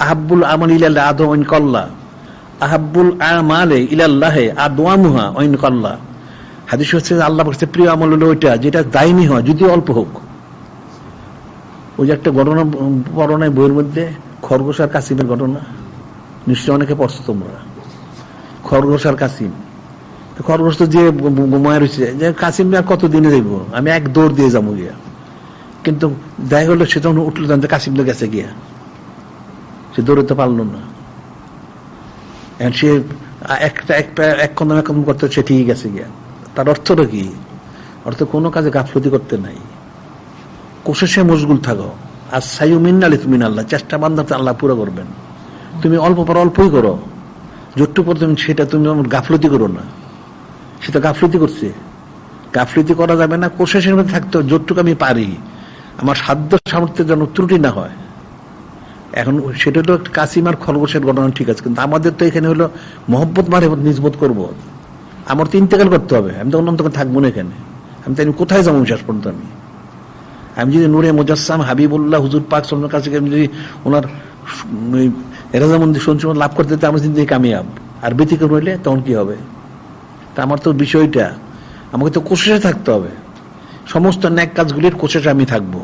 আহাব্বুল আমাল ইলাল্লাহ Adwan কাল্লা, আহাব্বুল আমালে ইলাল্লাহে আদওয়ামুহা wine কাল্লা। হাদিস হচ্ছে আল্লাহর কাছে প্রিয় আমল হলো ওইটা যেটা দায়মি হয়, যদিও অল্প হোক। ওই যে একটা ঘটনা পড়ায় বইয়ের মধ্যে, খরগোশ আর কাসিমের ঘটনা, নিশ্চয় অনেকে পড়ছো তোমরা। খরগোশ আর কাসিম, খরগোশ তো যে ঘুমায় রয়েছে যে কাসিম আর কতদিনে যাইব, আমি এক দৌড় দিয়ে যাবো গিয়া। কিন্তু দেখা গেলো সে তখন উঠলো, জানতে কাসিম তো গেছে গিয়া, সে দৌড়তে পারলো না। সে এক কদম করতে সে ঠিক গেছে গিয়া। তার অর্থটা কি? অর্থ কোনো কাজে গাফলতি করতে নাই, কোশিশে মশগুল থাকো। আর সাইউ মিন্নালি তুমি আল্লাহ, চেষ্টা বান্ধাতে আল্লাহ পুরো করবেন। তুমি অল্প পর অল্পই করো, যতটুকু তুমি সেটা তুমি গাফলতি করো না। সেটা গাফলতি করছে, গাফলতি করা যাবে না। কোশিশের মধ্যে থাকতে হবে, যতটুকু আমি পারি আমার সাধ্য সামর্থ্যের জন্য ত্রুটি না হয়। এখন সেটা তো কাসিম আর খরগোশের ঘটনা ঠিক আছে, কিন্তু আমাদের তো এখানে হলো মহব্বত মারেফত নিজবত করবো। আমার তো ইন্তেকাল করতে হবে, আমি তো অনন্তকাল থাকবো না এখানে। আমি তাই কোথায় যাবো শেষ পর্যন্ত? আমি যদি নূরে মুজাসসাম হাবিবুল্লাহ হুজুর পাক সাল্লাল্লাহু আলাইহি ওয়াসাল্লাম কাছে যদি ওনার রেজামন্দি সঞ্চয় লাভ করতে আমার জিন্দেগি কামিয়াব, আর ব্যতিক্রম হইলে তখন কি হবে? তা আমার তো বিষয়টা, আমাকে তো কোশিশে থাকতে হবে। সমস্ত ন্যাক কাজগুলির কোশিশে আমি থাকবো।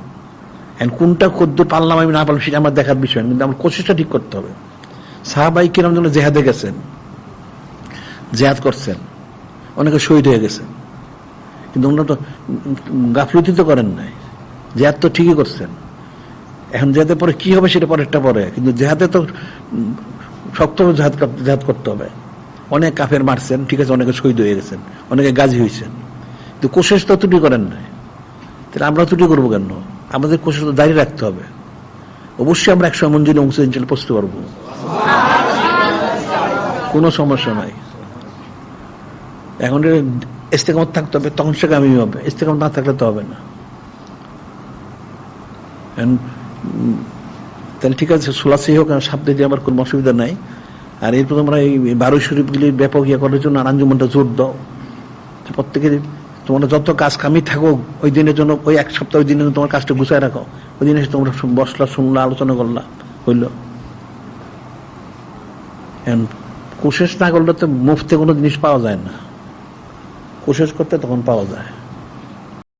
কোনটা কদ্দুর পারলাম আমি না পারলাম সেটা আমার দেখার বিষয়, কিন্তু আমার কোশিশটা ঠিক করতে হবে। সাহাবায়ে কিরাম যখন জেহাদে গেছেন, জেহাদ করছেন, অনেকে শহীদ হয়ে গেছেন, কিন্তু ওনারা তো গাফলতি তো করেন নাই, জেহাদ তো ঠিকই করছেন। এখন জেহাদের পরে কি হবে সেটা পরেরটা পরে, কিন্তু জেহাদে তো শক্তভাবে জেহাদ করতে হবে। অনেক কাফের মারছেন, ঠিক আছে, অনেকে শহীদ হয়ে গেছেন, অনেকে গাজী হয়েছেন, কিন্তু কোশিশ তো ত্রুটি করেন নাই। তাহলে আমরা ত্রুটি করবো কেন? আমাদের কোশিশ তো দাঁড়িয়ে রাখতে হবে। অবশ্যই আমরা একসময় মঞ্জিলে পৌঁছতে পারবো, কোনো সমস্যা নাই। এখন ইস্তেকামত থাকতে হবে, তখন সে কামিয়াবি হবে। ইস্তেকামত না থাকলে তো হবে না। তাহলে ঠিক আছে, সুলাসি হোক সামনে দিয়ে আমার কোনো অসুবিধা নাই। আর এরপর তোমরা এই 12 শরীফগুলির ব্যাপক ইয়ে করার জন্য আঞ্জুমানটা জোর দাও। প্রত্যেকে তোমরা যত কাজ কামি থাকো ওই দিনের জন্য, ওই এক সপ্তাহ ওই দিনের জন্য তোমার কাজটা গুছায় রাখো। ওই দিনে তোমরা বসলা, শুনলা, আলোচনা করলা, হইল। কোশিশ না করলে তো মুফতে কোনো জিনিস পাওয়া যায় না, কোশিশ করতে তখন পাওয়া যায়।